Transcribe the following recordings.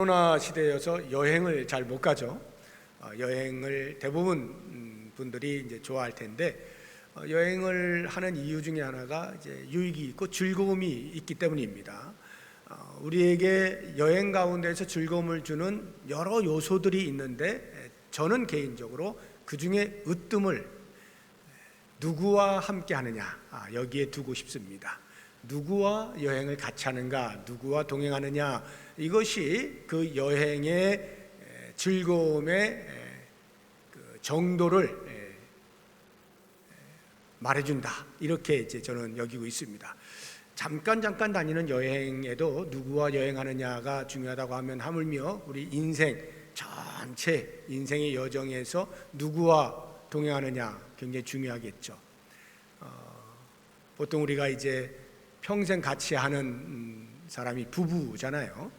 코로나 시대여서 여행을 잘 못 가죠. 여행을 대부분 분들이 이제 좋아할 텐데 여행을 하는 이유 중에 하나가 이제 유익이 있고 즐거움이 있기 때문입니다. 우리에게 여행 가운데서 즐거움을 주는 여러 요소들이 있는데 저는 개인적으로 그 중에 으뜸을 누구와 함께 하느냐 여기에 두고 싶습니다. 누구와 여행을 같이 하는가, 누구와 동행하느냐, 이것이 그 여행의 즐거움의 그 정도를 말해준다, 이렇게 이제 저는 여기고 있습니다. 잠깐 다니는 여행에도 누구와 여행하느냐가 중요하다고 하면 하물며 우리 인생 전체 인생의 여정에서 누구와 동행하느냐 굉장히 중요하겠죠. 보통 우리가 이제 평생 같이 하는 사람이 부부잖아요.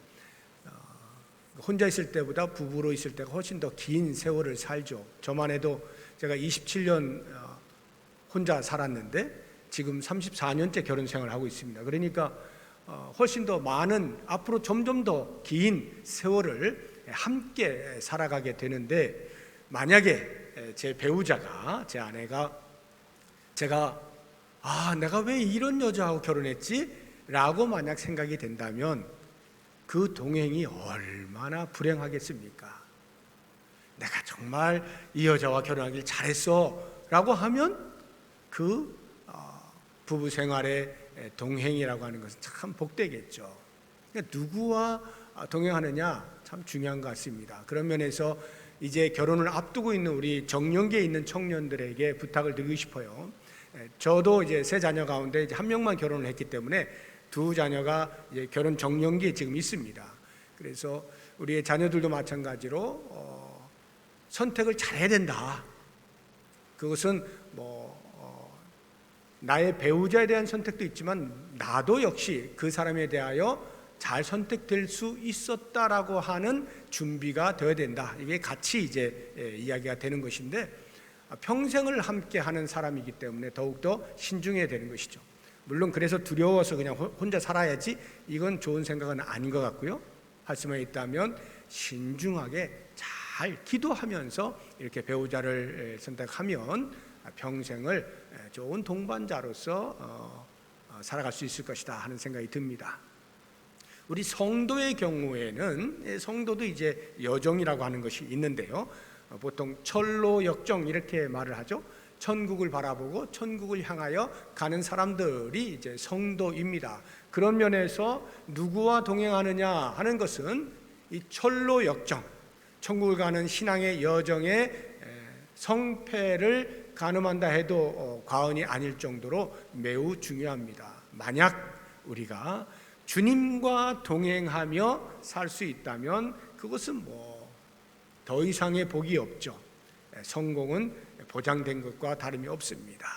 혼자 있을 때보다 부부로 있을 때가 훨씬 더 긴 세월을 살죠. 저만 해도 제가 27년 혼자 살았는데 지금 34년째 결혼 생활을 하고 있습니다. 그러니까 훨씬 더 많은, 앞으로 점점 더 긴 세월을 함께 살아가게 되는데, 만약에 제 배우자가, 제 아내가 제가 내가 왜 이런 여자하고 결혼했지? 라고 만약 생각이 된다면 그 동행이 얼마나 불행하겠습니까? 내가 정말 이 여자와 결혼하길 잘했어 라고 하면 그 부부 생활의 동행이라고 하는 것은 참 복되겠죠. 그러니까 누구와 동행하느냐 참 중요한 것 같습니다. 그런 면에서 이제 결혼을 앞두고 있는 우리 정년기에 있는 청년들에게 부탁을 드리고 싶어요. 저도 이제 세 자녀 가운데 이제 한 명만 결혼을 했기 때문에 두 자녀가 이제 결혼 정년기에 지금 있습니다. 그래서 우리의 자녀들도 마찬가지로 선택을 잘해야 된다. 그것은 나의 배우자에 대한 선택도 있지만 나도 역시 그 사람에 대하여 잘 선택될 수 있었다라고 하는 준비가 되어야 된다. 이게 같이 이제 이야기가 되는 것인데, 평생을 함께 하는 사람이기 때문에 더욱더 신중해야 되는 것이죠. 물론 그래서 두려워서 그냥 혼자 살아야지, 이건 좋은 생각은 아닌 것 같고요. 할 수만 있다면 신중하게 잘 기도하면서 이렇게 배우자를 선택하면 평생을 좋은 동반자로서 살아갈 수 있을 것이다 하는 생각이 듭니다. 우리 성도의 경우에는, 성도도 이제 여정이라고 하는 것이 있는데요, 보통 철로 역정 이렇게 말을 하죠. 천국을 바라보고 천국을 향하여 가는 사람들이 이제 성도입니다. 그런 면에서 누구와 동행하느냐 하는 것은 이 철로 역정, 천국을 가는 신앙의 여정의 성패를 가늠한다 해도 과언이 아닐 정도로 매우 중요합니다. 만약 우리가 주님과 동행하며 살 수 있다면 그것은 더 이상의 복이 없죠. 성공은 보장된 것과 다름이 없습니다.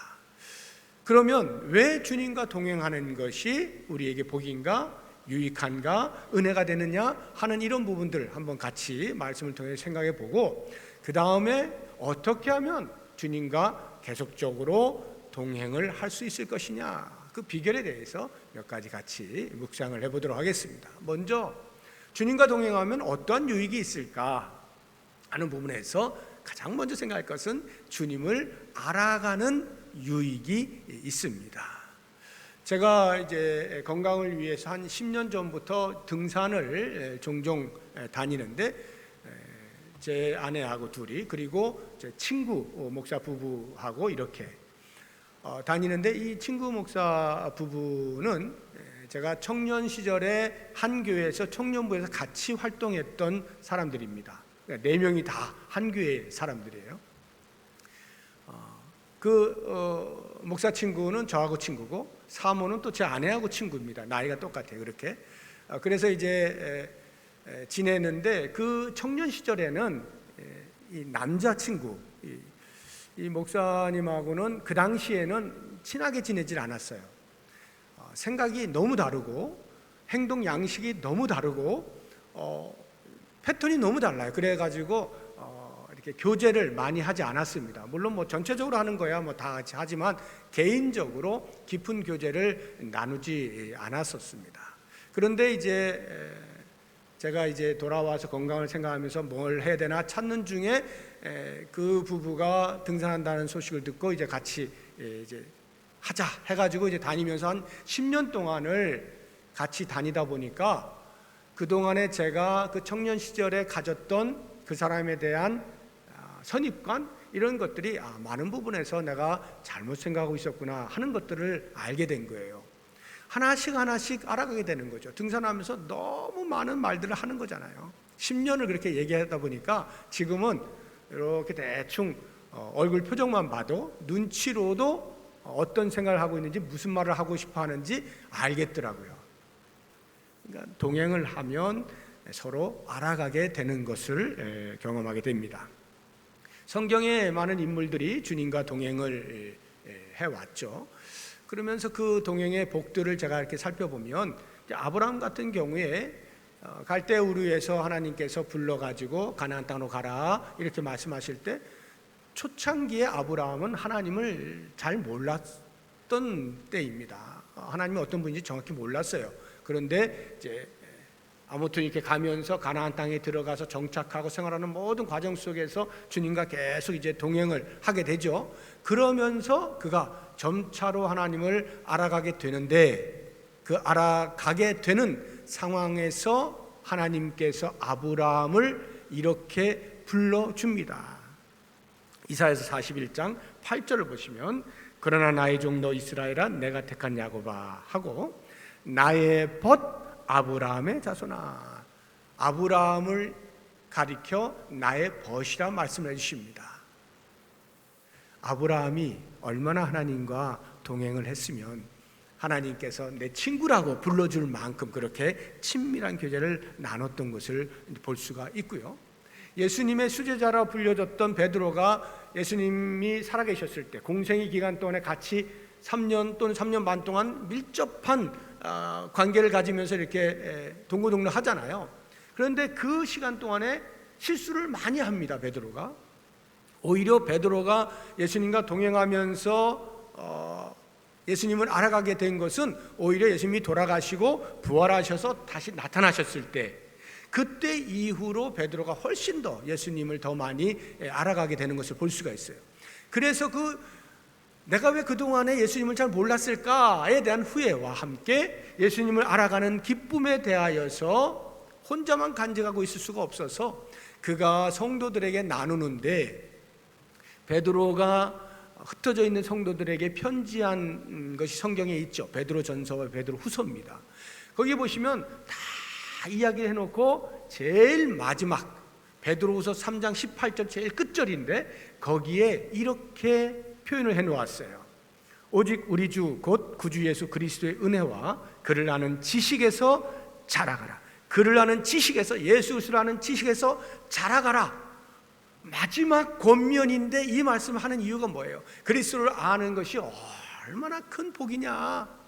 그러면 왜 주님과 동행하는 것이 우리에게 복인가, 유익한가, 은혜가 되느냐 하는 이런 부분들 한번 같이 말씀을 통해 생각해 보고, 그 다음에 어떻게 하면 주님과 계속적으로 동행을 할 수 있을 것이냐, 그 비결에 대해서 몇 가지 같이 묵상을 해보도록 하겠습니다. 먼저 주님과 동행하면 어떠한 유익이 있을까 하는 부분에서 가장 먼저 생각할 것은 주님을 알아가는 유익이 있습니다. 제가 이제 건강을 위해서 한 10년 전부터 등산을 종종 다니는데, 제 아내하고 둘이, 그리고 제 친구 목사 부부하고 이렇게 다니는데, 이 친구 목사 부부는 제가 청년 시절에 한 교회에서 청년부에서 같이 활동했던 사람들입니다. 4명이 다 한 교회 사람들이에요. 목사 친구는 저하고 친구고, 사모는 또 제 아내하고 친구입니다. 나이가 똑같아요. 그렇게. 그래서 이제 지내는데, 그 청년 시절에는 이 남자친구, 이 목사님하고는 그 당시에는 친하게 지내질 않았어요. 생각이 너무 다르고 행동 양식이 너무 다르고 패턴이 너무 달라요. 그래가지고 이렇게 교제를 많이 하지 않았습니다. 물론 전체적으로 하는 거야 다 같이 하지만 개인적으로 깊은 교제를 나누지 않았었습니다. 그런데 이제 제가 이제 돌아와서 건강을 생각하면서 뭘 해야 되나 찾는 중에 그 부부가 등산한다는 소식을 듣고 이제 같이 이제 하자 해가지고 이제 다니면서 한 10년 동안을 같이 다니다 보니까 그 동안에 제가 그 청년 시절에 가졌던 그 사람에 대한 선입관 이런 것들이 많은 부분에서 내가 잘못 생각하고 있었구나 하는 것들을 알게 된 거예요. 하나씩 알아가게 되는 거죠. 등산하면서 너무 많은 말들을 하는 거잖아요. 10년을 그렇게 얘기하다 보니까 지금은 이렇게 대충 얼굴 표정만 봐도 눈치로도 어떤 생각을 하고 있는지 무슨 말을 하고 싶어 하는지 알겠더라고요. 그러니까 동행을 하면 서로 알아가게 되는 것을 경험하게 됩니다. 성경에 많은 인물들이 주님과 동행을 해왔죠. 그러면서 그 동행의 복들을 제가 이렇게 살펴보면 아브라함 같은 경우에 갈대 우르에서 하나님께서 불러가지고 가나안 땅으로 가라 이렇게 말씀하실 때 초창기에 아브라함은 하나님을 잘 몰랐던 때입니다. 하나님이 어떤 분인지 정확히 몰랐어요. 그런데 이제 아무튼 이렇게 가면서 가나안 땅에 들어가서 정착하고 생활하는 모든 과정 속에서 주님과 계속 이제 동행을 하게 되죠. 그러면서 그가 점차로 하나님을 알아가게 되는데 그 알아가게 되는 상황에서 하나님께서 아브라함을 이렇게 불러줍니다. 이사야서 41장 8절을 보시면 그러나 나의 종 너 이스라엘아 내가 택한 야곱아 하고 나의 벗 아브라함의 자손아 아브라함을 가리켜 나의 벗이라 말씀을 해주십니다. 아브라함이 얼마나 하나님과 동행을 했으면 하나님께서 내 친구라고 불러줄 만큼 그렇게 친밀한 교제를 나눴던 것을 볼 수가 있고요. 예수님의 수제자라 불려졌던 베드로가 예수님이 살아계셨을 때 공생의 기간 동안에 같이 3년 또는 3년 반 동안 밀접한 관계를 가지면서 이렇게 동고동락 하잖아요. 그런데 그 시간 동안에 실수를 많이 합니다. 베드로가 오히려 베드로가 예수님과 동행하면서 예수님을 알아가게 된 것은 오히려 예수님이 돌아가시고 부활하셔서 다시 나타나셨을 때 그때 이후로 베드로가 훨씬 더 예수님을 더 많이 알아가게 되는 것을 볼 수가 있어요. 그래서 내가 왜 그동안에 예수님을 잘 몰랐을까에 대한 후회와 함께 예수님을 알아가는 기쁨에 대하여서 혼자만 간직하고 있을 수가 없어서 그가 성도들에게 나누는데 베드로가 흩어져 있는 성도들에게 편지한 것이 성경에 있죠. 베드로전서와 베드로후서입니다. 거기 보시면 다 이야기를 해놓고 제일 마지막 베드로후서 3장 18절 제일 끝절인데 거기에 이렇게 표현을 해놓았어요. 오직 우리 주 곧 구주 예수 그리스도의 은혜와 그를 아는 지식에서 자라가라. 그를 아는 지식에서 예수 그리스도를 아는 지식에서 자라가라. 마지막 권면인데 이 말씀을 하는 이유가 뭐예요? 그리스도를 아는 것이 얼마나 큰 복이냐.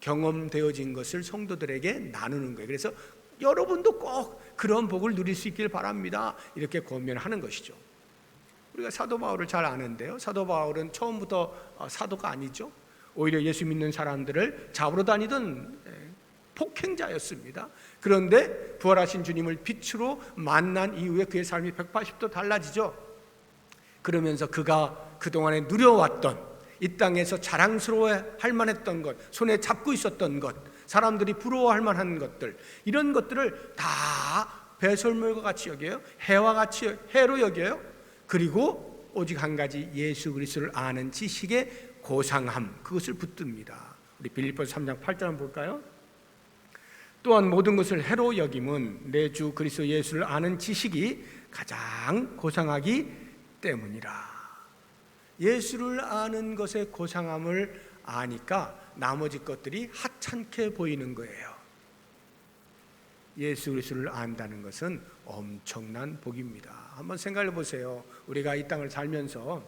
경험되어진 것을 성도들에게 나누는 거예요. 그래서 여러분도 꼭 그런 복을 누릴 수 있길 바랍니다. 이렇게 권면하는 것이죠. 우리가 사도 바울을 잘 아는데요. 사도 바울은 처음부터 사도가 아니죠. 오히려 예수 믿는 사람들을 잡으러 다니던 폭행자였습니다. 그런데 부활하신 주님을 빛으로 만난 이후에 그의 삶이 180도 달라지죠. 그러면서 그가 그동안에 누려왔던 이 땅에서 자랑스러워할 만했던 것, 손에 잡고 있었던 것, 사람들이 부러워할 만한 것들, 이런 것들을 다 배설물과 같이 여겨요. 해와 같이 해로 여겨요. 그리고 오직 한 가지 예수 그리스도를 아는 지식의 고상함, 그것을 붙듭니다. 우리 빌립보서 3장 8절 한번 볼까요? 또한 모든 것을 해로 여김은 내 주 그리스도 예수를 아는 지식이 가장 고상하기 때문이라. 예수를 아는 것의 고상함을 아니까 나머지 것들이 하찮게 보이는 거예요. 예수 그리스도를 안다는 것은 엄청난 복입니다. 한번 생각해 보세요. 우리가 이 땅을 살면서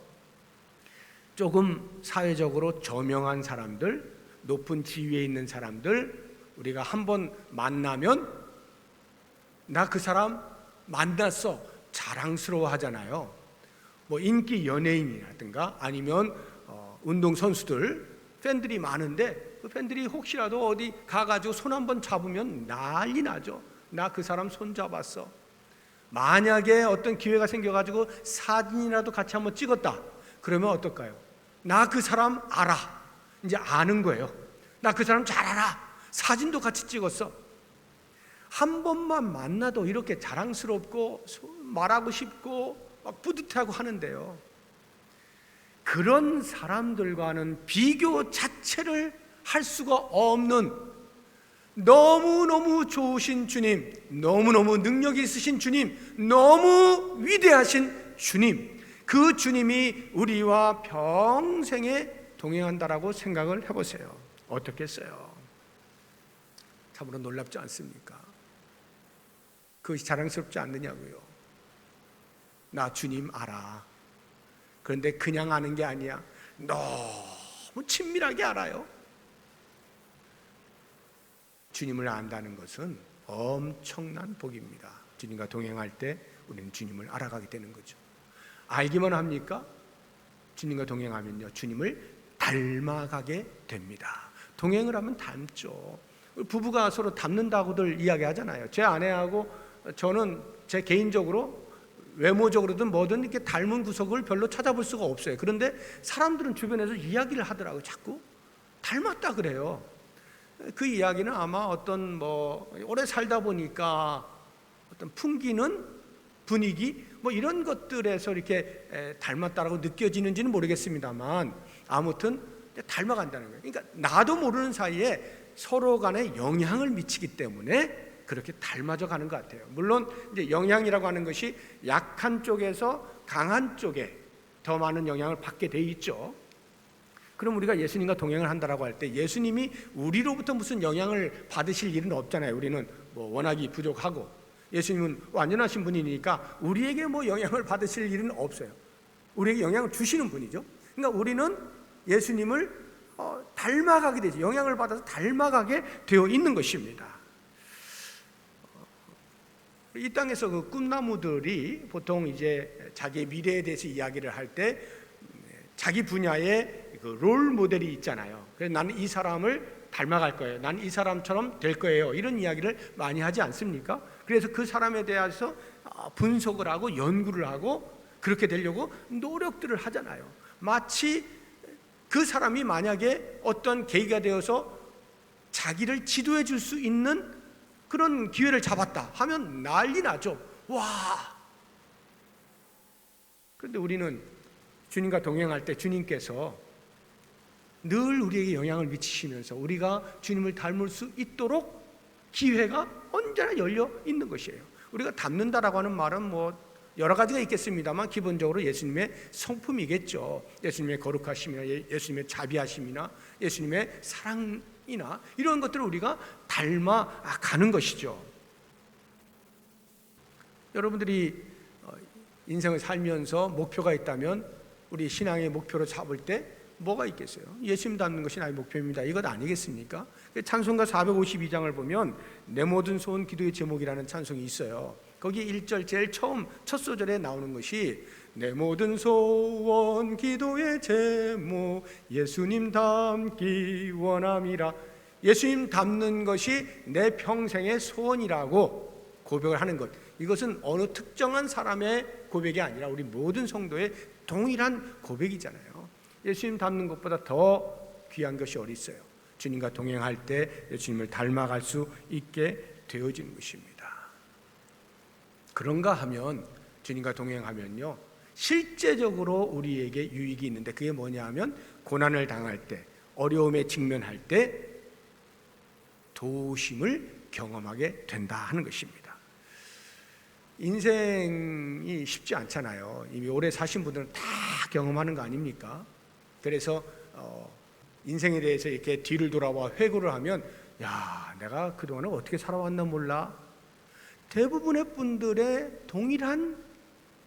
조금 사회적으로 저명한 사람들, 높은 지위에 있는 사람들 우리가 한번 만나면 나 그 사람 만났어 자랑스러워 하잖아요. 뭐 인기 연예인이라든가 아니면 운동선수들 팬들이 많은데 그 팬들이 혹시라도 어디 가가지고 손 한번 잡으면 난리 나죠. 나 그 사람 손잡았어. 만약에 어떤 기회가 생겨가지고 사진이라도 같이 한번 찍었다. 그러면 어떨까요? 나 그 사람 알아. 이제 아는 거예요. 나 그 사람 잘 알아. 사진도 같이 찍었어. 한 번만 만나도 이렇게 자랑스럽고 말하고 싶고 막 뿌듯하고 하는데요, 그런 사람들과는 비교 자체를 할 수가 없는 너무너무 좋으신 주님, 너무너무 능력이 있으신 주님, 너무 위대하신 주님, 그 주님이 우리와 평생에 동행한다라고 생각을 해보세요. 어떻겠어요? 참으로 놀랍지 않습니까? 그것이 자랑스럽지 않느냐고요. 나 주님 알아. 그런데 그냥 아는 게 아니야. 너무 친밀하게 알아요. 주님을 안다는 것은 엄청난 복입니다. 주님과 동행할 때 우리는 주님을 알아가게 되는 거죠. 알기만 합니까? 주님과 동행하면요, 주님을 닮아가게 됩니다. 동행을 하면 닮죠. 부부가 서로 닮는다고들 이야기하잖아요. 제 아내하고 저는 제 개인적으로 외모적으로든 뭐든 이렇게 닮은 구석을 별로 찾아볼 수가 없어요. 그런데 사람들은 주변에서 이야기를 하더라고요. 자꾸 닮았다 그래요. 그 이야기는 아마 어떤 오래 살다 보니까 어떤 풍기는 분위기 이런 것들에서 이렇게 닮았다라고 느껴지는지는 모르겠습니다만, 아무튼 닮아간다는 거예요. 그러니까 나도 모르는 사이에 서로 간에 영향을 미치기 때문에 그렇게 닮아져 가는 것 같아요. 물론 이제 영향이라고 하는 것이 약한 쪽에서 강한 쪽에 더 많은 영향을 받게 돼 있죠. 그럼 우리가 예수님과 동행을 한다라고 할 때 예수님이 우리로부터 무슨 영향을 받으실 일은 없잖아요. 우리는 워낙이 부족하고 예수님은 완전하신 분이니까 우리에게 영향을 받으실 일은 없어요. 우리에게 영향을 주시는 분이죠. 그러니까 우리는 예수님을 닮아가게 되죠. 영향을 받아서 닮아가게 되어 있는 것입니다. 이 땅에서 그 꿈나무들이 보통 이제 자기의 미래에 대해서 이야기를 할 때 자기 분야의 그 롤 모델이 있잖아요. 그래서 나는 이 사람을 닮아갈 거예요. 나는 이 사람처럼 될 거예요. 이런 이야기를 많이 하지 않습니까? 그래서 그 사람에 대해서 분석을 하고 연구를 하고 그렇게 되려고 노력들을 하잖아요. 마치 그 사람이 만약에 어떤 계기가 되어서 자기를 지도해 줄 수 있는 그런 기회를 잡았다 하면 난리 나죠. 와! 그런데 우리는 주님과 동행할 때 주님께서 늘 우리에게 영향을 미치시면서 우리가 주님을 닮을 수 있도록 기회가 언제나 열려 있는 것이에요. 우리가 닮는다라고 하는 말은 여러 가지가 있겠습니다만 기본적으로 예수님의 성품이겠죠. 예수님의 거룩하심이나 예수님의 자비하심이나 예수님의 사랑이나 이런 것들을 우리가 닮아가는 것이죠. 여러분들이 인생을 살면서 목표가 있다면 우리 신앙의 목표로 잡을 때 뭐가 있겠어요? 예수님 닮는 것이 나의 목표입니다. 이것 아니겠습니까? 찬송가 452장을 보면 내 모든 소원 기도의 제목이라는 찬송이 있어요. 거기 1절 제일 처음 첫 소절에 나오는 것이 내 모든 소원 기도의 제목 예수님 닮기 원함이라. 예수님 닮는 것이 내 평생의 소원이라고 고백을 하는 것, 이것은 어느 특정한 사람의 고백이 아니라 우리 모든 성도의 동일한 고백이잖아요. 예수님 닮는 것보다 더 귀한 것이 어디 있어요? 주님과 동행할 때 예수님을 닮아갈 수 있게 되어진 것입니다. 그런가 하면 주님과 동행하면요, 실제적으로 우리에게 유익이 있는데 그게 뭐냐 하면 고난을 당할 때, 어려움에 직면할 때 도우심을 경험하게 된다 하는 것입니다. 인생이 쉽지 않잖아요. 이미 오래 사신 분들은 다 경험하는 거 아닙니까? 그래서 인생에 대해서 이렇게 뒤를 돌아와 회고를 하면 내가 그동안은 어떻게 살아왔나 몰라. 대부분의 분들의 동일한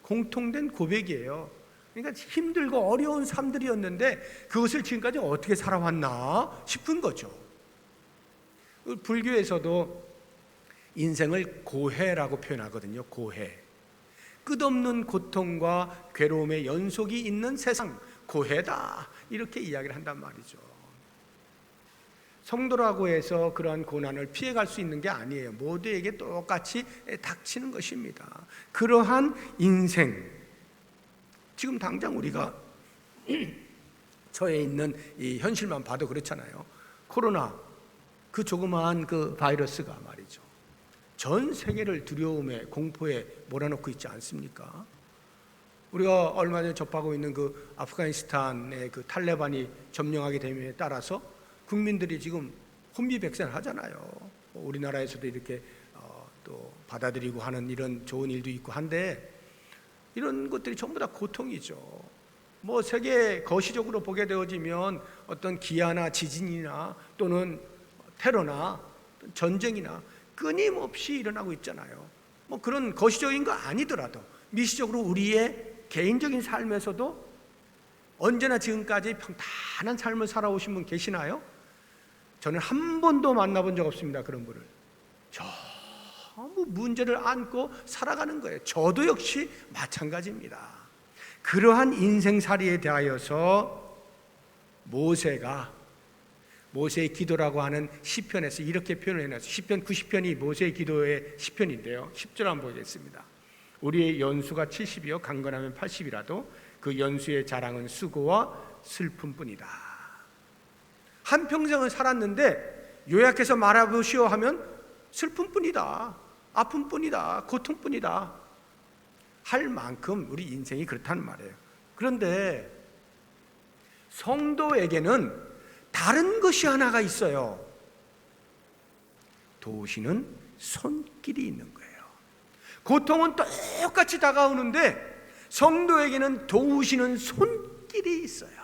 공통된 고백이에요. 그러니까 힘들고 어려운 삶들이었는데 그것을 지금까지 어떻게 살아왔나 싶은 거죠. 불교에서도 인생을 고해라고 표현하거든요. 고해. 끝없는 고통과 괴로움의 연속이 있는 세상, 고해다, 이렇게 이야기를 한단 말이죠. 성도라고 해서 그러한 고난을 피해갈 수 있는 게 아니에요. 모두에게 똑같이 닥치는 것입니다. 그러한 인생, 지금 당장 우리가 처해 있는 이 현실만 봐도 그렇잖아요. 코로나, 그 조그마한 그 바이러스가 말이죠, 전 세계를 두려움에, 공포에 몰아넣고 있지 않습니까? 우리가 얼마 전에 접하고 있는 그 아프가니스탄의 그 탈레반이 점령하게 됨에 따라서 국민들이 지금 혼비백산 하잖아요. 우리나라에서도 이렇게 또 받아들이고 하는 이런 좋은 일도 있고 한데, 이런 것들이 전부 다 고통이죠. 뭐 세계 거시적으로 보게 되어지면 어떤 기아나 지진이나 또는 테러나 전쟁이나 끊임없이 일어나고 있잖아요. 뭐 그런 거시적인 거 아니더라도 미시적으로 우리의 개인적인 삶에서도 언제나 지금까지 평탄한 삶을 살아오신 분 계시나요? 저는 한 번도 만나본 적 없습니다. 그런 분을. 전부 문제를 안고 살아가는 거예요. 저도 역시 마찬가지입니다. 그러한 인생살이에 대하여서 모세의 기도라고 하는 시편에서 이렇게 표현을 해놨어요. 시편 90편이 모세의 기도의 시편인데요, 10절 한번 보겠습니다. 우리의 연수가 70이요 강건하면 80이라도 그 연수의 자랑은 수고와 슬픔뿐이다. 한평생을 살았는데 요약해서 말해보시오 하면 슬픔뿐이다, 아픔뿐이다, 고통뿐이다 할 만큼 우리 인생이 그렇다는 말이에요. 그런데 성도에게는 다른 것이 하나가 있어요. 도우시는 손길이 있는 거예요. 고통은 똑같이 다가오는데 성도에게는 도우시는 손길이 있어요.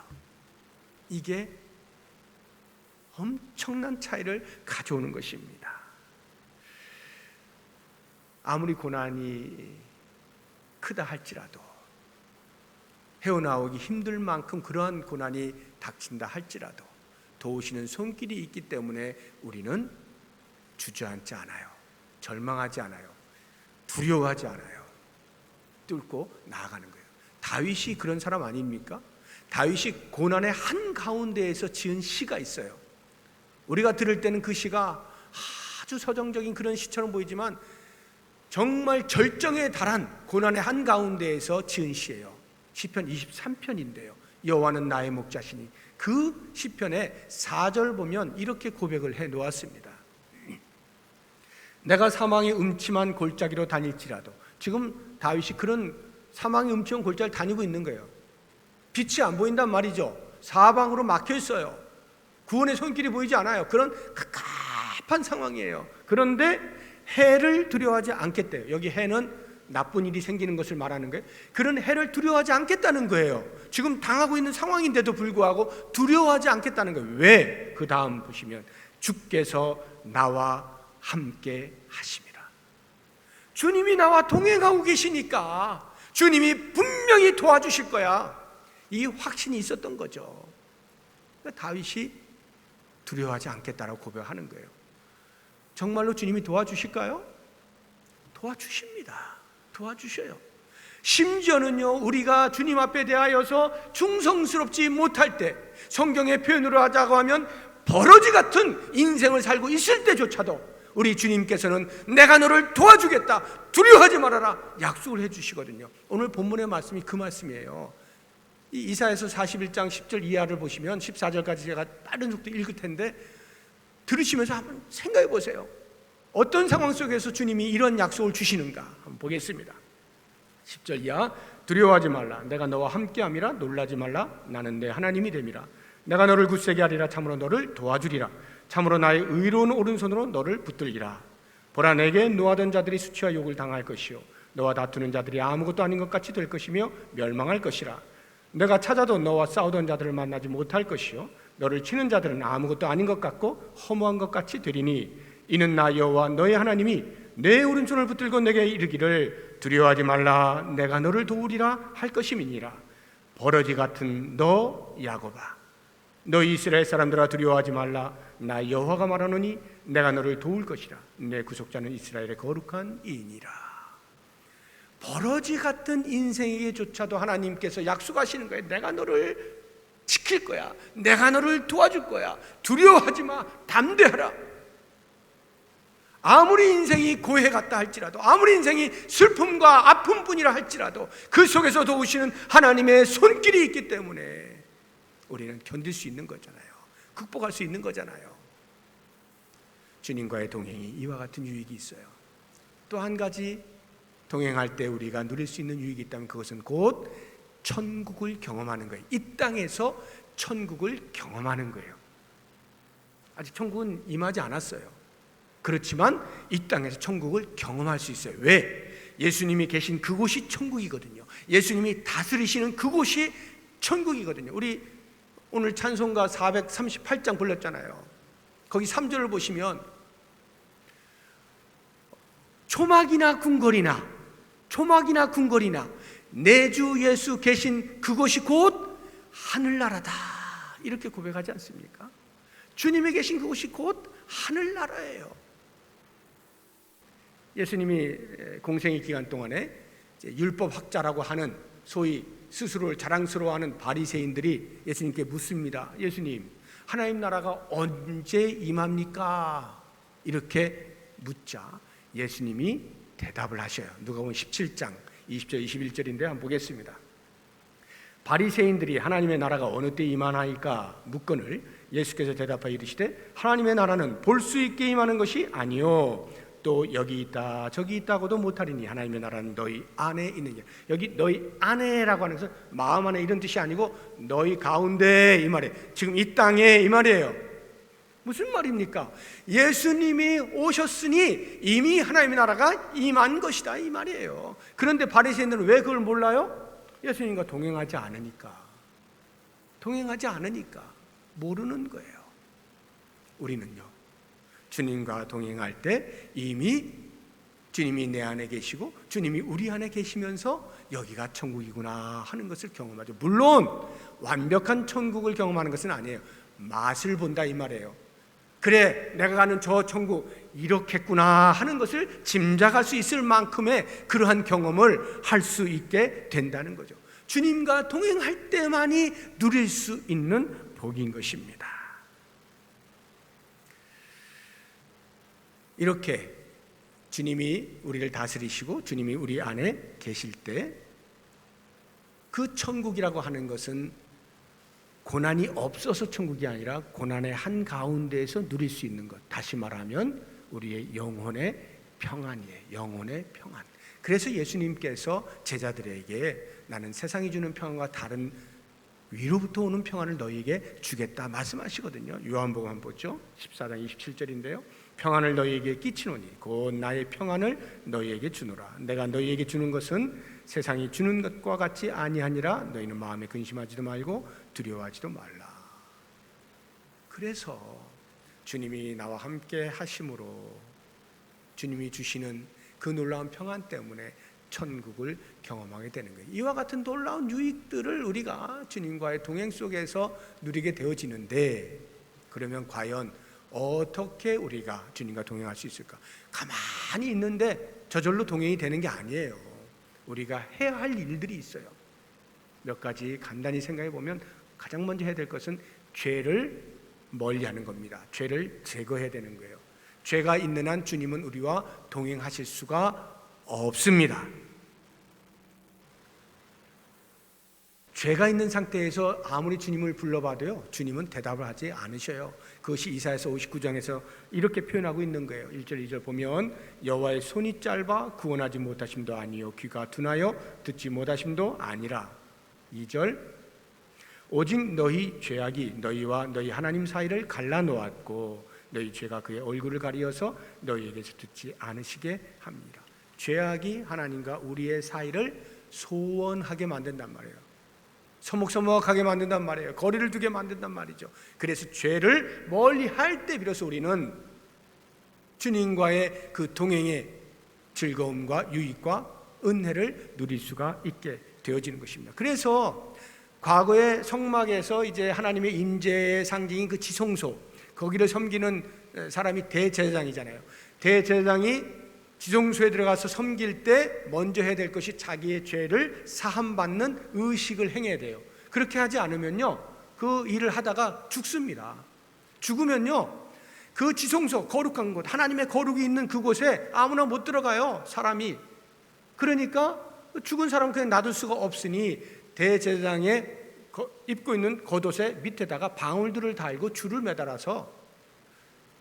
이게 엄청난 차이를 가져오는 것입니다. 아무리 고난이 크다 할지라도, 헤어나오기 힘들 만큼 그러한 고난이 닥친다 할지라도 도우시는 손길이 있기 때문에 우리는 주저앉지 않아요. 절망하지 않아요. 두려워하지 않아요. 뚫고 나아가는 거예요. 다윗이 그런 사람 아닙니까? 다윗이 고난의 한가운데에서 지은 시가 있어요. 우리가 들을 때는 그 시가 아주 서정적인 그런 시처럼 보이지만 정말 절정에 달한 고난의 한가운데에서 지은 시예요. 시편 23편인데요 여호와는 나의 목자시니, 그 시편의 4절 보면 이렇게 고백을 해 놓았습니다. 내가 사망의 음침한 골짜기로 다닐지라도, 지금 다윗이 그런 사망의 음침한 골짜기를 다니고 있는 거예요. 빛이 안 보인단 말이죠. 사방으로 막혀 있어요. 구원의 손길이 보이지 않아요. 그런 갑갑한 상황이에요. 그런데 해를 두려워하지 않겠대요. 여기 해는 나쁜 일이 생기는 것을 말하는 거예요. 그런 해를 두려워하지 않겠다는 거예요. 지금 당하고 있는 상황인데도 불구하고 두려워하지 않겠다는 거예요. 왜? 그 다음 보시면 주께서 나와 함께 하심이라. 주님이 나와 동행하고 계시니까 주님이 분명히 도와주실 거야, 이 확신이 있었던 거죠. 그러니까 다윗이 두려워하지 않겠다라고 고백하는 거예요. 정말로 주님이 도와주실까요? 도와주십니다. 도와주셔요. 심지어는요, 우리가 주님 앞에 대하여서 충성스럽지 못할 때, 성경의 표현으로 하자고 하면 버러지 같은 인생을 살고 있을 때조차도 우리 주님께서는 내가 너를 도와주겠다, 두려워하지 말아라 약속을 해주시거든요. 오늘 본문의 말씀이 그 말씀이에요. 이사야서 41장 10절 이하를 보시면 14절까지 제가 빠른 속도 읽을 텐데 들으시면서 한번 생각해 보세요. 어떤 상황 속에서 주님이 이런 약속을 주시는가 한번 보겠습니다. 10절 이하, 두려워하지 말라, 내가 너와 함께함이라, 놀라지 말라, 나는 내 하나님이 됨이라. 내가 너를 굳세게 하리라, 참으로 너를 도와주리라. 참으로 나의 의로운 오른손으로 너를 붙들리라. 보라, 내게 노하던 자들이 수치와 욕을 당할 것이요 너와 다투는 자들이 아무것도 아닌 것 같이 될 것이며 멸망할 것이라. 내가 찾아도 너와 싸우던 자들을 만나지 못할 것이요 너를 치는 자들은 아무것도 아닌 것 같고 허무한 것 같이 되리니, 이는 나 여호와 너의 하나님이 내 오른손을 붙들고 내게 이르기를 두려워하지 말라, 내가 너를 도우리라 할 것임이니라. 버러지 같은 너 야곱아, 너 이스라엘 사람들아 두려워하지 말라, 나 여호와가 말하노니 내가 너를 도울 것이라. 내 구속자는 이스라엘의 거룩한 이이니라. 버러지 같은 인생에게조차도 하나님께서 약속하시는 거예요. 내가 너를 지킬 거야. 내가 너를 도와줄 거야. 두려워하지 마. 담대하라. 아무리 인생이 고해 같다 할지라도, 아무리 인생이 슬픔과 아픔뿐이라 할지라도 그 속에서 도우시는 하나님의 손길이 있기 때문에 우리는 견딜 수 있는 거잖아요. 극복할 수 있는 거잖아요. 주님과의 동행이 이와 같은 유익이 있어요. 또 한 가지 동행할 때 우리가 누릴 수 있는 유익이 있다면 그것은 곧 천국을 경험하는 거예요. 이 땅에서 천국을 경험하는 거예요. 아직 천국은 임하지 않았어요. 그렇지만 이 땅에서 천국을 경험할 수 있어요. 왜? 예수님이 계신 그곳이 천국이거든요. 예수님이 다스리시는 그곳이 천국이거든요. 우리 오늘 찬송가 438장 불렀잖아요. 거기 3절을 보시면 초막이나 궁궐이나 내 주 예수 계신 그곳이 곧 하늘나라다, 이렇게 고백하지 않습니까? 주님이 계신 그곳이 곧 하늘나라예요. 예수님이 공생의 기간 동안에 율법학자라고 하는 소위 스스로를 자랑스러워하는 바리새인들이 예수님께 묻습니다. 예수님, 하나님 나라가 언제 임합니까? 이렇게 묻자 예수님이 대답을 하셔요. 누가복음 17장 20절 21절인데 한번 보겠습니다. 바리새인들이 하나님의 나라가 어느 때 임하나이까 묻거늘 예수께서 대답하여 이르시되 하나님의 나라는 볼 수 있게 임하는 것이 아니요 또 여기 있다 저기 있다고도 못하리니 하나님의 나라는 너희 안에 있느니라. 여기 너희 안에라고 하는 것은 마음 안에 이런 뜻이 아니고 너희 가운데 이 말이에요. 지금 이 땅에 이 말이에요. 무슨 말입니까? 예수님이 오셨으니 이미 하나님의 나라가 임한 것이다 이 말이에요. 그런데 바리새인들은 왜 그걸 몰라요? 예수님과 동행하지 않으니까 모르는 거예요. 우리는요, 주님과 동행할 때 이미 주님이 내 안에 계시고 주님이 우리 안에 계시면서 여기가 천국이구나 하는 것을 경험하죠. 물론 완벽한 천국을 경험하는 것은 아니에요. 맛을 본다 이 말이에요. 그래, 내가 가는 저 천국 이렇겠구나 하는 것을 짐작할 수 있을 만큼의 그러한 경험을 할 수 있게 된다는 거죠. 주님과 동행할 때만이 누릴 수 있는 복인 것입니다. 이렇게 주님이 우리를 다스리시고 주님이 우리 안에 계실 때 그 천국이라고 하는 것은 고난이 없어서 천국이 아니라 고난의 한가운데에서 누릴 수 있는 것, 다시 말하면 우리의 영혼의 평안이에요. 영혼의 평안. 그래서 예수님께서 제자들에게 나는 세상이 주는 평안과 다른 위로부터 오는 평안을 너희에게 주겠다 말씀하시거든요. 요한복음 한번 보죠. 14장 27절인데요. 평안을 너희에게 끼치노니 곧 나의 평안을 너희에게 주노라. 내가 너희에게 주는 것은 세상이 주는 것과 같이 아니하니라. 너희는 마음에 근심하지도 말고 두려워하지도 말라. 그래서 주님이 나와 함께 하심으로 주님이 주시는 그 놀라운 평안 때문에 천국을 경험하게 되는 거예요. 이와 같은 놀라운 유익들을 우리가 주님과의 동행 속에서 누리게 되어지는데, 그러면 과연 어떻게 우리가 주님과 동행할 수 있을까? 가만히 있는데 저절로 동행이 되는 게 아니에요. 우리가 해야 할 일들이 있어요. 몇 가지 간단히 생각해 보면 가장 먼저 해야 될 것은 죄를 멀리하는 겁니다. 죄를 제거해야 되는 거예요. 죄가 있는 한 주님은 우리와 동행하실 수가 없습니다. 죄가 있는 상태에서 아무리 주님을 불러봐도요, 주님은 대답을 하지 않으셔요. 그것이 이사야서 59장에서 이렇게 표현하고 있는 거예요. 1절 2절 보면 여호와의 손이 짧아 구원하지 못하심도 아니요 귀가 둔하여 듣지 못하심도 아니라. 2절 오직 너희 죄악이 너희와 너희 하나님 사이를 갈라놓았고 너희 죄가 그의 얼굴을 가리어서 너희에게서 듣지 않으시게 합니다. 죄악이 하나님과 우리의 사이를 소원하게 만든단 말이에요. 서먹서먹하게 만든단 말이에요. 거리를 두게 만든단 말이죠. 그래서 죄를 멀리 할 때 비로소 우리는 주님과의 그 동행의 즐거움과 유익과 은혜를 누릴 수가 있게 되어지는 것입니다. 그래서 과거의 성막에서 이제 하나님의 임재의 상징인 그 지성소, 거기를 섬기는 사람이 대제사장이잖아요. 대제사장이 지성소에 들어가서 섬길 때 먼저 해야 될 것이 자기의 죄를 사함받는 의식을 행해야 돼요. 그렇게 하지 않으면요, 그 일을 하다가 죽습니다. 죽으면요, 그 지성소, 거룩한 곳, 하나님의 거룩이 있는 그곳에 아무나 못 들어가요, 사람이. 그러니까 죽은 사람 그냥 놔둘 수가 없으니 대제사장에 입고 있는 겉옷의 밑에다가 방울들을 달고 줄을 매달아서,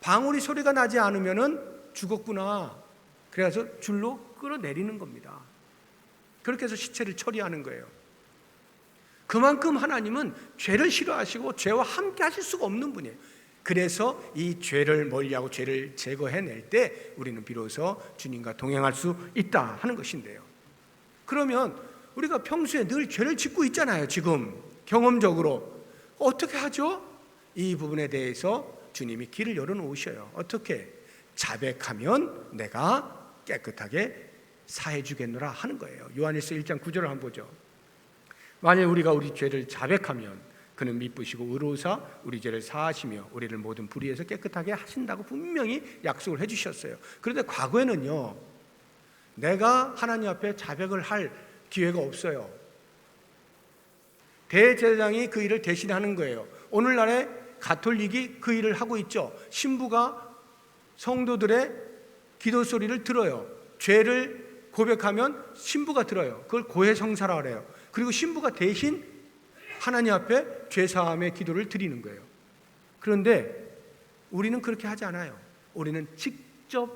방울이 소리가 나지 않으면은 죽었구나, 그래서 줄로 끌어내리는 겁니다. 그렇게 해서 시체를 처리하는 거예요. 그만큼 하나님은 죄를 싫어하시고 죄와 함께 하실 수가 없는 분이에요. 그래서 이 죄를 멀리하고 죄를 제거해낼 때 우리는 비로소 주님과 동행할 수 있다 하는 것인데요. 그러면 우리가 평소에 늘 죄를 짓고 있잖아요. 지금 경험적으로 어떻게 하죠? 이 부분에 대해서 주님이 길을 열어놓으셔요. 어떻게? 자백하면 내가 깨끗하게 사해 주겠노라 하는 거예요. 요한일서 1장 9절을 한번 보죠. 만일 우리가 우리 죄를 자백하면 그는 미쁘시고 의로우사 우리 죄를 사하시며 우리를 모든 불의에서 깨끗하게 하신다고 분명히 약속을 해주셨어요. 그런데 과거에는요, 내가 하나님 앞에 자백을 할 기회가 없어요. 대제사장이 그 일을 대신하는 거예요. 오늘날에 가톨릭이 그 일을 하고 있죠. 신부가 성도들의 기도 소리를 들어요. 죄를 고백하면 신부가 들어요. 그걸 고해성사라 그래요. 그리고 신부가 대신 하나님 앞에 죄사함의 기도를 드리는 거예요. 그런데 우리는 그렇게 하지 않아요. 우리는 직접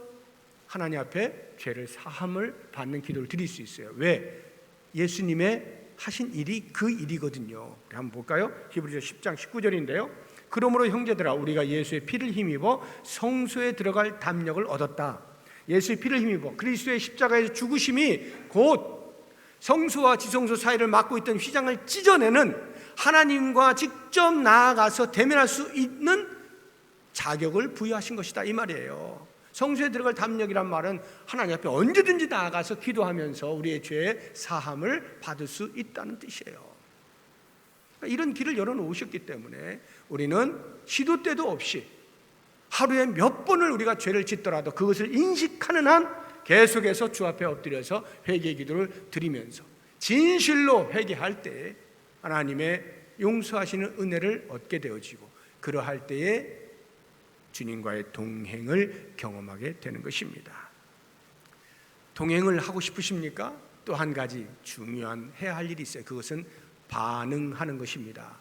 하나님 앞에 죄를 사함을 받는 기도를 드릴 수 있어요. 왜? 예수님의 하신 일이 그 일이거든요. 한번 볼까요? 히브리서 10장 19절인데요. 그러므로 형제들아, 우리가 예수의 피를 힘입어 성소에 들어갈 담력을 얻었다. 예수의 피를 힘입어 그리스도의 십자가에서 죽으심이 곧 성소와 지성소 사이를 막고 있던 휘장을 찢어내는, 하나님과 직접 나아가서 대면할 수 있는 자격을 부여하신 것이다, 이 말이에요. 성소에 들어갈 담력이란 말은 하나님 앞에 언제든지 나아가서 기도하면서 우리의 죄의 사함을 받을 수 있다는 뜻이에요. 이런 길을 열어놓으셨기 때문에 우리는 시도 때도 없이 하루에 몇 번을 우리가 죄를 짓더라도 그것을 인식하는 한 계속해서 주 앞에 엎드려서 회개 기도를 드리면서 진실로 회개할 때 하나님의 용서하시는 은혜를 얻게 되어지고, 그러할 때에 주님과의 동행을 경험하게 되는 것입니다. 동행을 하고 싶으십니까? 또 한 가지 중요한 해야 할 일이 있어요. 그것은 반응하는 것입니다.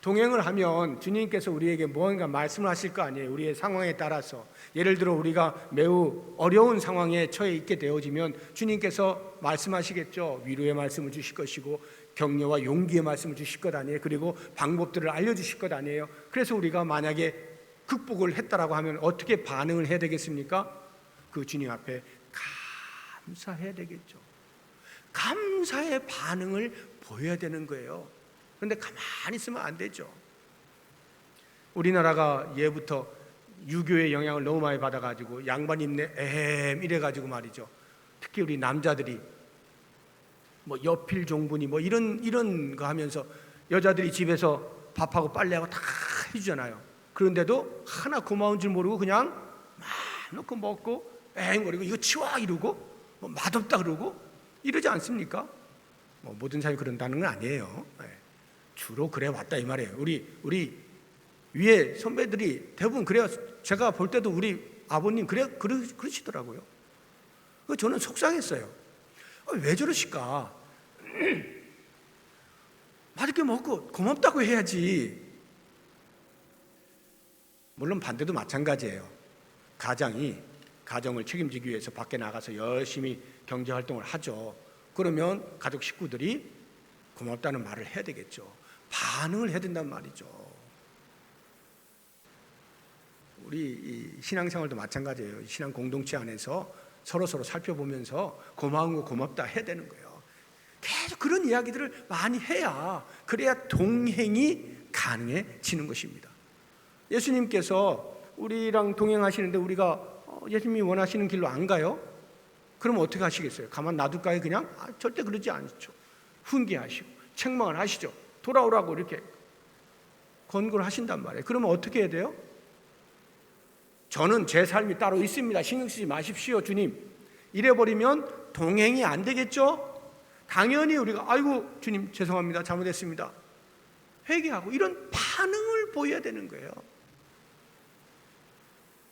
동행을 하면 주님께서 우리에게 무언가 말씀을 하실 거 아니에요. 우리의 상황에 따라서. 예를 들어 우리가 매우 어려운 상황에 처해 있게 되어지면 주님께서 말씀하시겠죠. 위로의 말씀을 주실 것이고 격려와 용기의 말씀을 주실 것 아니에요. 그리고 방법들을 알려주실 것 아니에요. 그래서 우리가 만약에 극복을 했다라고 하면 어떻게 반응을 해야 되겠습니까? 그 주님 앞에 감사해야 되겠죠. 감사의 반응을 보여야 되는 거예요. 그런데 가만히 있으면 안 되죠. 우리나라가 예부터 유교의 영향을 너무 많이 받아가지고 양반 입네 에헴 이래가지고 말이죠. 특히 우리 남자들이 뭐 여필 종분이 뭐 이런 거 하면서 여자들이 집에서 밥하고 빨래하고 다 해주잖아요. 그런데도 하나 고마운 줄 모르고 그냥 막 놓고 먹고 엥거리고 이거 치워 이러고 뭐 맛없다 그러고 이러지 않습니까? 뭐 모든 사람이 그런다는 건 아니에요. 주로 그래 왔다 이 말이에요. 우리 위에 선배들이 대부분 그래요. 제가 볼 때도 우리 아버님 그러시더라고요. 저는 속상했어요. 왜 저러실까? 맛있게 먹고 고맙다고 해야지. 물론 반대도 마찬가지예요. 가정을 책임지기 위해서 밖에 나가서 열심히 경제활동을 하죠. 그러면 가족 식구들이 고맙다는 말을 해야 되겠죠. 반응을 해야 된단 말이죠. 우리 신앙생활도 마찬가지예요. 신앙 공동체 안에서 서로 살펴보면서 고마운 거 고맙다 해야 되는 거예요. 계속 그런 이야기들을 많이 해야, 그래야 동행이 가능해지는 것입니다. 예수님께서 우리랑 동행하시는데 우리가 예수님이 원하시는 길로 안 가요? 그러면 어떻게 하시겠어요? 가만 놔둘까요? 그냥? 절대 그러지 않죠. 훈계하시고 책망을 하시죠. 돌아오라고 이렇게 권고를 하신단 말이에요. 그러면 어떻게 해야 돼요? 저는 제 삶이 따로 있습니다. 신경 쓰지 마십시오, 주님. 이래버리면 동행이 안 되겠죠? 당연히 우리가 아이고 주님 죄송합니다. 잘못했습니다. 회개하고 이런 반응을 보여야 되는 거예요.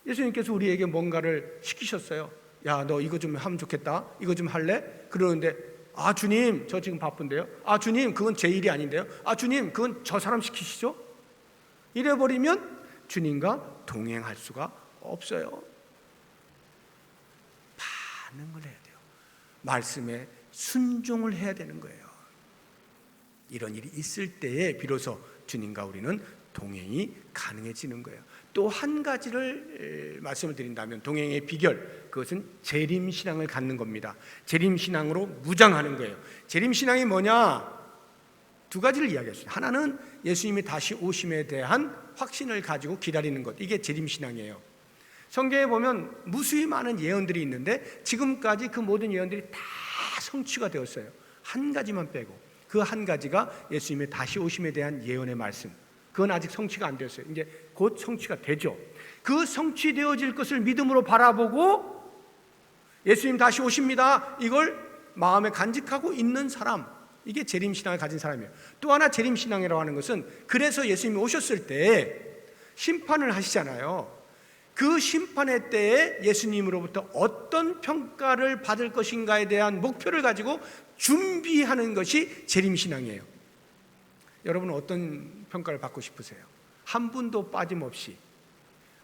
예수님께서 우리에게 뭔가를 시키셨어요. 야, 너 이거 좀 하면 좋겠다. 이거 좀 할래? 그러는데 아, 주님, 저 지금 바쁜데요. 아, 주님, 그건 제 일이 아닌데요. 아, 주님, 그건 저 사람 시키시죠? 이래버리면 주님과 동행할 수가 없어요. 반응을 해야 돼요. 말씀에 순종을 해야 되는 거예요. 이런 일이 있을 때에 비로소 주님과 우리는 동행이 가능해지는 거예요. 또 한 가지를 말씀을 드린다면 동행의 비결, 그것은 재림신앙을 갖는 겁니다. 재림신앙으로 무장하는 거예요. 재림신앙이 뭐냐? 두 가지를 이야기했어요. 하나는 예수님이 다시 오심에 대한 확신을 가지고 기다리는 것, 이게 재림신앙이에요. 성경에 보면 무수히 많은 예언들이 있는데 지금까지 그 모든 예언들이 다 성취가 되었어요. 한 가지만 빼고, 그 한 가지가 예수님의 다시 오심에 대한 예언의 말씀. 그건 아직 성취가 안 되었어요. 이제 곧 성취가 되죠. 그 성취되어질 것을 믿음으로 바라보고 예수님 다시 오십니다, 이걸 마음에 간직하고 있는 사람, 이게 재림신앙을 가진 사람이에요. 또 하나 재림신앙이라고 하는 것은, 그래서 예수님이 오셨을 때 심판을 하시잖아요. 그 심판의 때에 예수님으로부터 어떤 평가를 받을 것인가에 대한 목표를 가지고 준비하는 것이 재림신앙이에요. 여러분은 어떤 평가를 받고 싶으세요? 한 분도 빠짐없이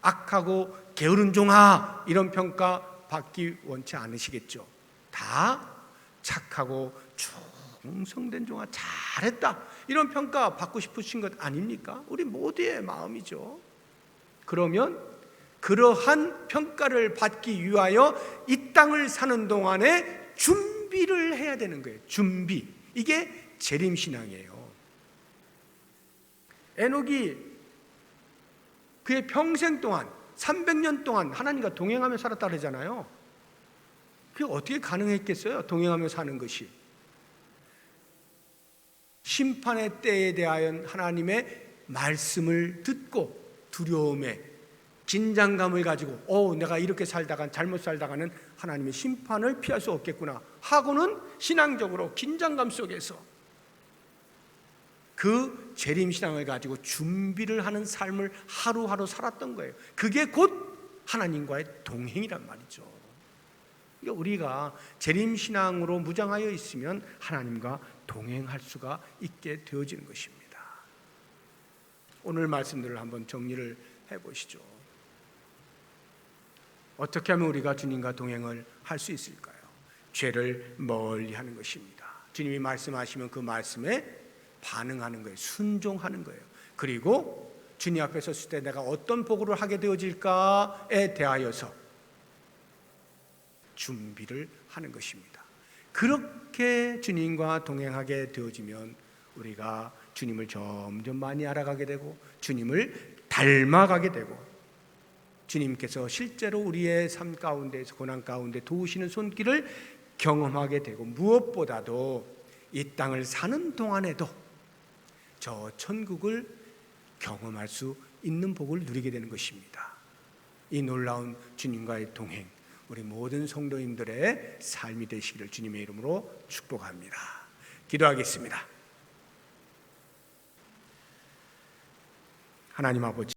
악하고 게으른 종아, 이런 평가 받기 원치 않으시겠죠. 다 착하고 충성된 종아, 잘했다, 이런 평가 받고 싶으신 것 아닙니까? 우리 모두의 마음이죠. 그러면 그러한 평가를 받기 위하여 이 땅을 사는 동안에 준비를 해야 되는 거예요. 준비. 이게 재림신앙이에요. 에녹이 그의 평생 동안 300년 동안 하나님과 동행하며 살았다 그러잖아요. 그게 어떻게 가능했겠어요? 동행하며 사는 것이. 심판의 때에 대하여 하나님의 말씀을 듣고 두려움에 긴장감을 가지고 내가 이렇게 살다가 잘못 살다가는 하나님의 심판을 피할 수 없겠구나 하고는 신앙적으로 긴장감 속에서 그 재림신앙을 가지고 준비를 하는 삶을 하루하루 살았던 거예요. 그게 곧 하나님과의 동행이란 말이죠. 그러니까 우리가 재림신앙으로 무장하여 있으면 하나님과 동행할 수가 있게 되어지는 것입니다. 오늘 말씀들을 한번 정리를 해보시죠. 어떻게 하면 우리가 주님과 동행을 할 수 있을까요? 죄를 멀리하는 것입니다. 주님이 말씀하시면 그 말씀에 반응하는 거예요. 순종하는 거예요. 그리고 주님 앞에 섰을 때 내가 어떤 보고를 하게 되어질까에 대하여서 준비를 하는 것입니다. 그렇게 주님과 동행하게 되어지면 우리가 주님을 점점 많이 알아가게 되고 주님을 닮아가게 되고 주님께서 실제로 우리의 삶 가운데에서 고난 가운데 도우시는 손길을 경험하게 되고 무엇보다도 이 땅을 사는 동안에도 저 천국을 경험할 수 있는 복을 누리게 되는 것입니다. 이 놀라운 주님과의 동행, 우리 모든 성도님들의 삶이 되시기를 주님의 이름으로 축복합니다. 기도하겠습니다. 하나님 아버지,